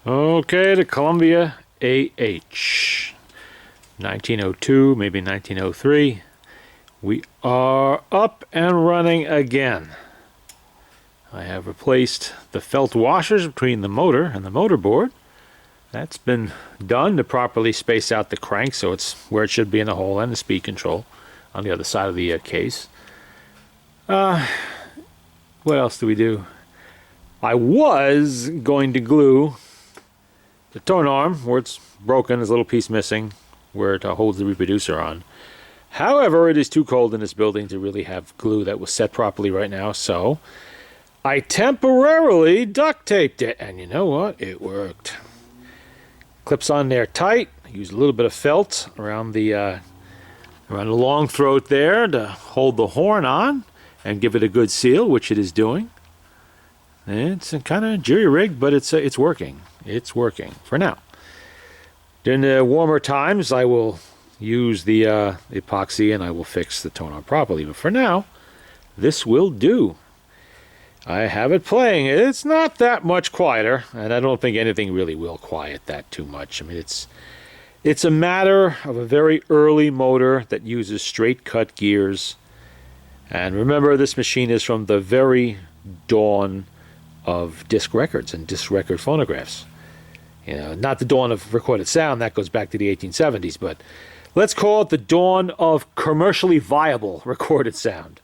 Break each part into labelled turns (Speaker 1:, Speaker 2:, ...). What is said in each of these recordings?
Speaker 1: Okay, the Columbia AH. 1902, maybe 1903. We are up and running again. I have replaced the felt washers between the motor and the motor board. That's been done to properly space out the crank so it's where it should be in the hole, and the speed control on the other side of the case. What else do we do? I was going to glue the tone arm where it's broken, there's a little piece missing where it holds the reproducer on. However, it is too cold in this building to really have glue that was set properly right now, so I temporarily duct taped it, and you know what? It worked. Clips on there tight. I used a little bit of felt around the long throat there to hold the horn on and give it a good seal, which it is doing. It's kind of jury-rigged, but it's working. It's working for now. During the warmer times, I will use the epoxy and I will fix the tone arm properly. But for now, this will do. I have it playing. It's not that much quieter, and I don't think anything really will quiet that too much. I mean, it's a matter of a very early motor that uses straight cut gears. And remember, this machine is from the very dawn of disc records and disc record phonographs. You know, not the dawn of recorded sound, that goes back to the 1870s, but let's call it the dawn of commercially viable recorded sound.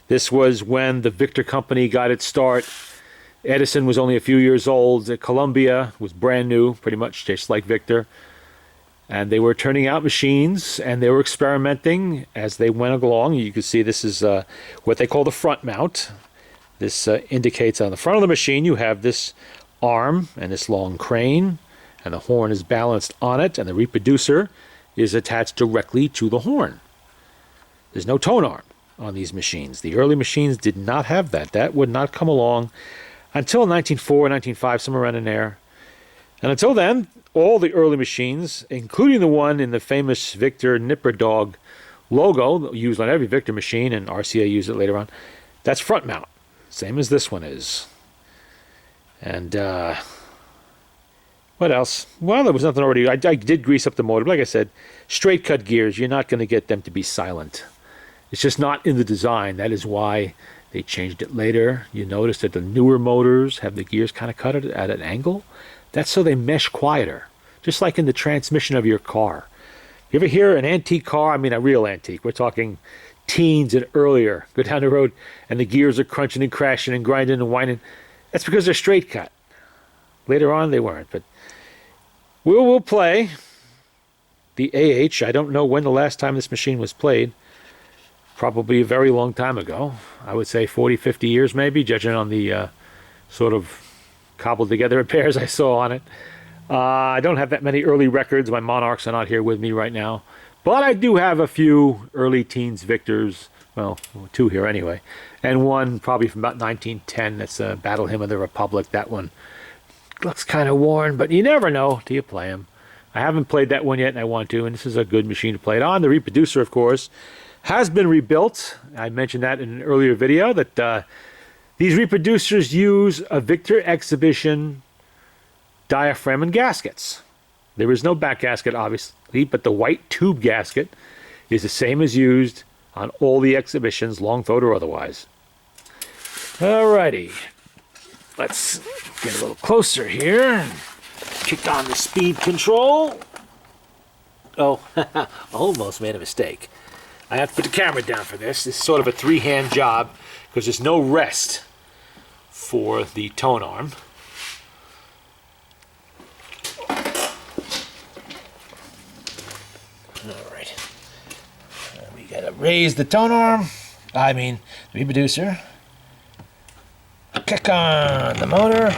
Speaker 1: This was when the Victor Company got its start. Edison was only a few years old. Columbia was brand new, pretty much just like Victor. And they were turning out machines, and they were experimenting as they went along. You can see this is what they call the front mount. This indicates on the front of the machine you have this arm and this long crane, and the horn is balanced on it, and the reproducer is attached directly to the horn. There's no tone arm on these machines. The early machines did not have that. That would not come along until 1904, 1905, somewhere around in there. And until then, all the early machines, including the one in the famous Victor Nipper Dog logo, used on every Victor machine, and RCA used it later on, that's front mount. Same as this one is. And what else? Well, there was nothing already. I did grease up the motor. But like I said, straight cut gears, you're not going to get them to be silent. It's just not in the design. That is why they changed it later. You notice that the newer motors have the gears kind of cut at an angle. That's so they mesh quieter, just like in the transmission of your car. You ever hear an antique car? I mean, a real antique. We're talking teens and earlier. Go down the road, and the gears are crunching and crashing and grinding and whining. That's because they're straight cut. Later on, they weren't. But we'll play the AH. I don't know when the last time this machine was played. Probably a very long time ago. I would say 40, 50 years maybe, judging on the sort of cobbled together repairs I saw on it. I don't have that many early records. My Monarchs are not here with me right now. But I do have a few early teens Victors. Well, two here anyway. And one probably from about 1910. That's Battle Hymn of the Republic. That one looks kind of worn, but you never know till you play them. I haven't played that one yet, and I want to, and this is a good machine to play it on. The reproducer, of course, has been rebuilt. I mentioned that in an earlier video, that these reproducers use a Victor Exhibition diaphragm and gaskets. There is no back gasket, obviously, but the white tube gasket is the same as used on all the exhibitions, long throat or otherwise. Alrighty, let's get a little closer here. Kick on the speed control. Oh, almost made a mistake. I have to put the camera down for this. It's sort of a three-hand job because there's no rest for the tone arm. Alright. We gotta raise the tone arm. I mean, the reproducer. Kick on the motor.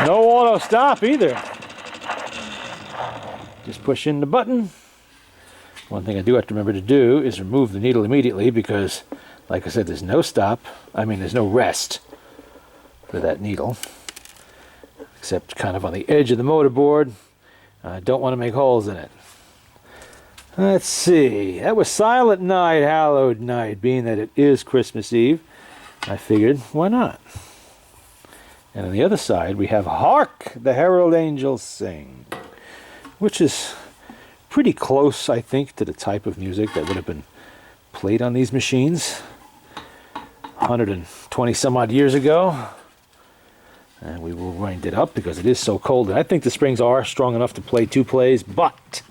Speaker 1: No auto stop either. Just push in the button. One thing I do have to remember to do is remove the needle immediately because, like I said, there's no stop. I mean, there's no rest for that needle, except kind of on the edge of the motor board. I don't want to make holes in it. Let's see. That was Silent Night, Hallowed Night. Being that it is Christmas Eve, I figured, why not? And on the other side, we have Hark the Herald Angels Sing, which is pretty close, I think, to the type of music that would have been played on these machines 120 some odd years ago. And we will wind it up because it is so cold. And I think the springs are strong enough to play 2 plays, but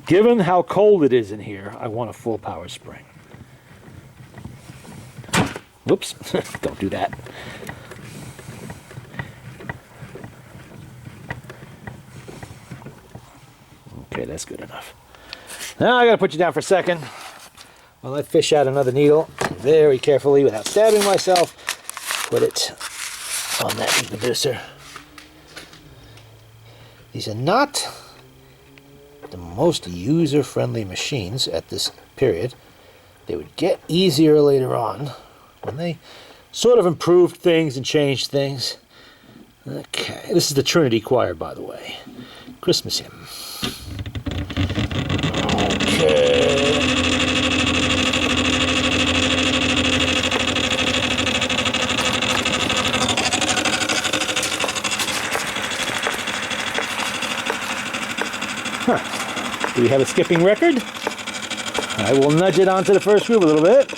Speaker 1: given how cold it is in here, I want a full power spring. Whoops, don't do that. Okay, that's good enough. Now I gotta put you down for a second while I fish out another needle very carefully without stabbing myself. Put it on that reproducer. These are not the most user-friendly machines at this period. They would get easier later on when they sort of improved things and changed things. Okay, this is the Trinity Choir, by the way. Christmas hymn. Okay. Huh. Do we have a skipping record? I will nudge it onto the first groove a little bit.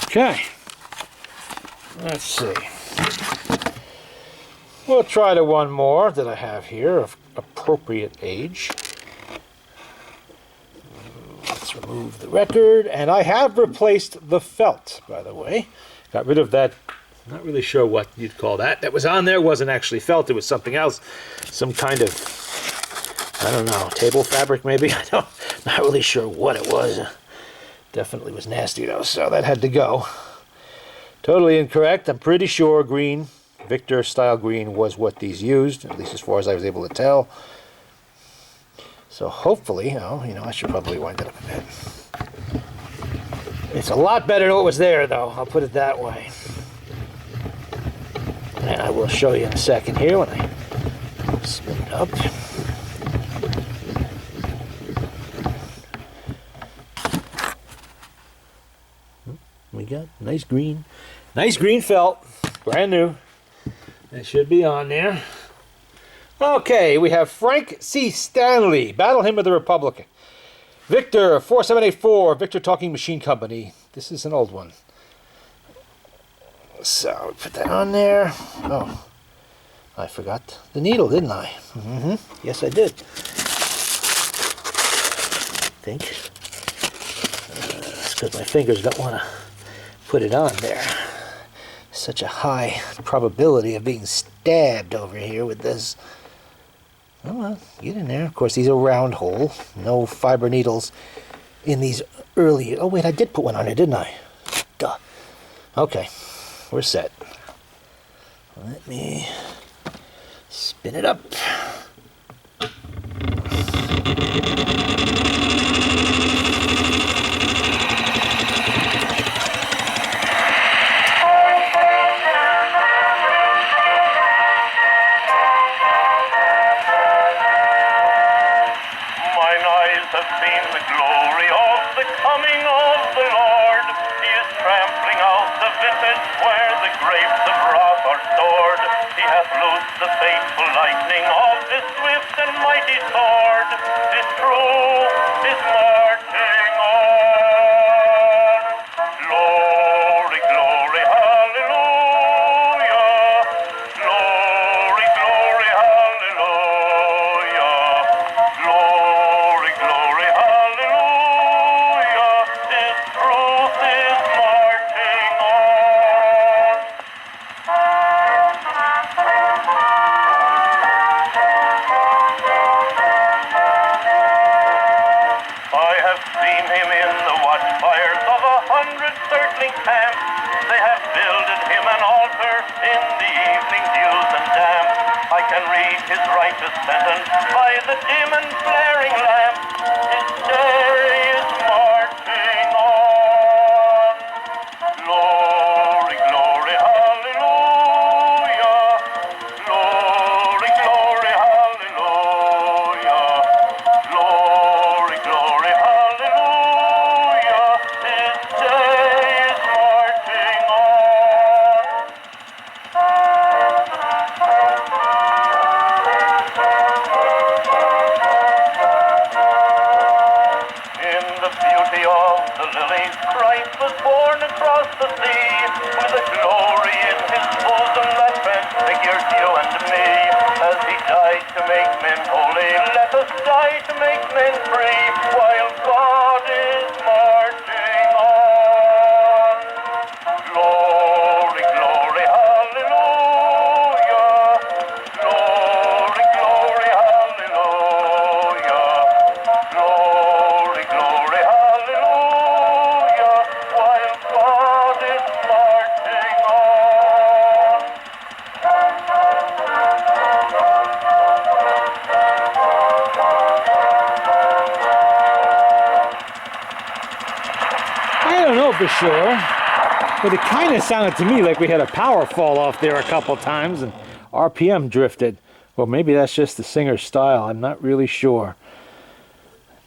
Speaker 1: Okay, let's see. We'll try the one more that I have here of appropriate age. Let's remove the record, and I have replaced the felt, by the way. Got rid of that, not really sure what you'd call that. That was on there, wasn't actually felt, it was something else. Some kind of, I don't know, table fabric maybe? Not really sure what it was. Definitely was nasty though, so that had to go. Totally incorrect. I'm pretty sure green, Victor style green, was what these used, at least as far as I was able to tell. So hopefully, oh, you know, I should probably wind it up a bit. It's a lot better than what was there, though. I'll put it that way. And I will show you in a second here when I spin it up. We got nice green felt, brand new. That should be on there. Okay, we have Frank C. Stanley, Battle Hymn of the Republic. Victor 4784, Victor Talking Machine Company. This is an old one. So, put that on there. Oh, I forgot the needle, didn't I? Yes, I did. I think. It's because my fingers don't want to put it on there. Such a high probability of being stabbed over here with this. Oh, well, get in there. Of course, these are round hole. No fiber needles in these early... Oh, wait, I did put one on there, didn't I? Duh. Okay, we're set. Let me spin it up. For sure, but it kind of sounded to me like we had a power fall off there a couple times and RPM drifted. Well, maybe that's just the singer's style. I'm not really sure.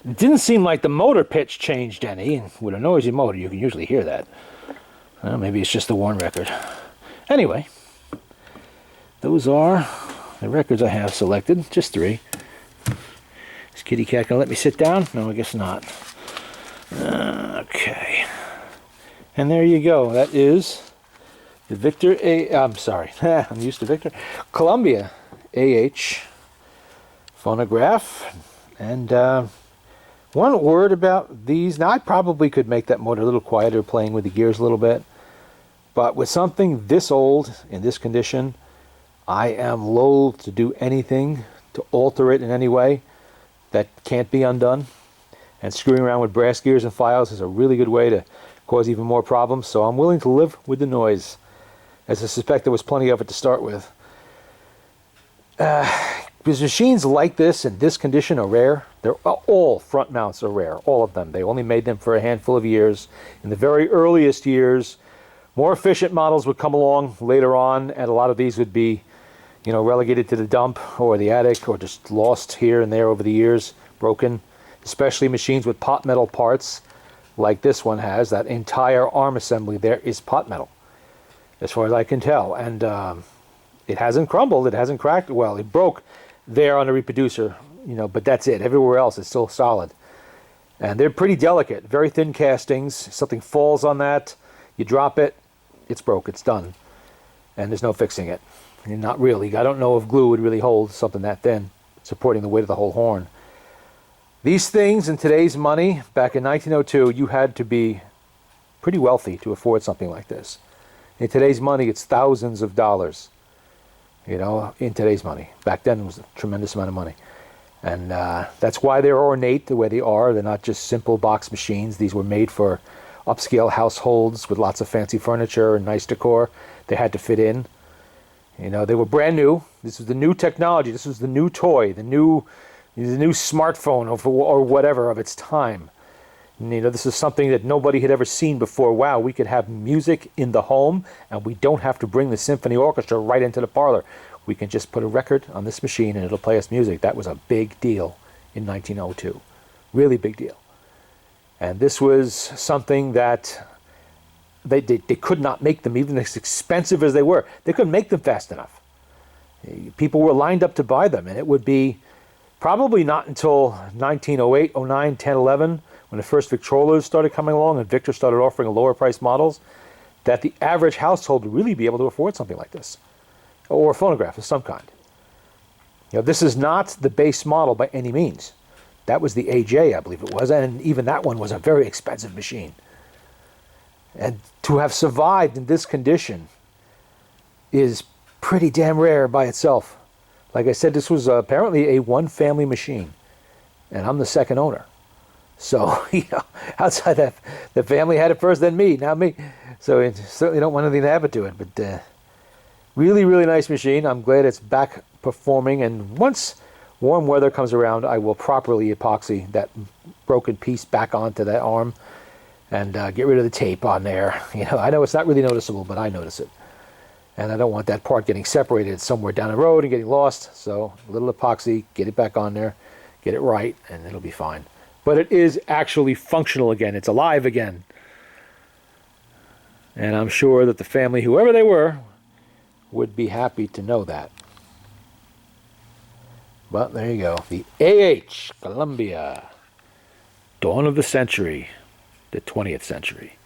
Speaker 1: It didn't seem like the motor pitch changed any, and with a noisy motor you can usually hear that. Well, maybe it's just the one record. Anyway, those are the records I have selected, just 3. Is Kitty Cat gonna let me sit down? No, I guess not. Okay. And there you go. That is the Victor I'm sorry. I'm used to Victor. Columbia AH phonograph. And one word about these. Now, I probably could make that motor a little quieter, playing with the gears a little bit. But with something this old, in this condition, I am loath to do anything to alter it in any way that can't be undone. And screwing around with brass gears and files is a really good way to cause even more problems, so I'm willing to live with the noise, as I suspect there was plenty of it to start with. because machines like this in this condition are rare. They're all front mounts are rare, all of them. They only made them for a handful of years. In the very earliest years, more efficient models would come along later on, and a lot of these would be, you know, relegated to the dump or the attic or just lost here and there over the years, broken. Especially machines with pot metal parts like this one has. That entire arm assembly there is pot metal, as far as I can tell. And it hasn't crumbled, it hasn't cracked. Well, it broke there on the reproducer, you know, but that's it. Everywhere else it's still solid. And they're pretty delicate, very thin castings. Something falls on that, you drop it, it's broke, it's done. And there's no fixing it. And not really. I don't know if glue would really hold something that thin, supporting the weight of the whole horn. These things in today's money, back in 1902, you had to be pretty wealthy to afford something like this. In today's money, it's thousands of dollars. You know, in today's money. Back then, it was a tremendous amount of money. And that's why they're ornate the way they are. They're not just simple box machines. These were made for upscale households with lots of fancy furniture and nice decor. They had to fit in. You know, they were brand new. This was the new technology. This was the new toy, the new smartphone or whatever of its time. And, you know, this is something that nobody had ever seen before. Wow, we could have music in the home, and we don't have to bring the symphony orchestra right into the parlor. We can just put a record on this machine and it'll play us music. That was a big deal in 1902. Really big deal. And this was something that they could not make them, even as expensive as they were. They couldn't make them fast enough. People were lined up to buy them, and it would be probably not until 1908, 09, 10, 11, when the first Victrolas started coming along and Victor started offering lower price models, that the average household would really be able to afford something like this, or a phonograph of some kind. You know, this is not the base model by any means. That was the AJ, I believe it was, and even that one was a very expensive machine. And to have survived in this condition is pretty damn rare by itself. Like I said, this was apparently a one-family machine, and I'm the second owner. So, you know, outside that, the family had it first, then me, now me. So I certainly don't want anything to happen to it. But really, really nice machine. I'm glad it's back performing. And once warm weather comes around, I will properly epoxy that broken piece back onto that arm and get rid of the tape on there. You know, I know it's not really noticeable, but I notice it. And I don't want that part getting separated somewhere down the road and getting lost. So a little epoxy, get it back on there, get it right, and it'll be fine. But it is actually functional again. It's alive again. And I'm sure that the family, whoever they were, would be happy to know that. But there you go. The AH Columbia. Dawn of the century. The 20th century.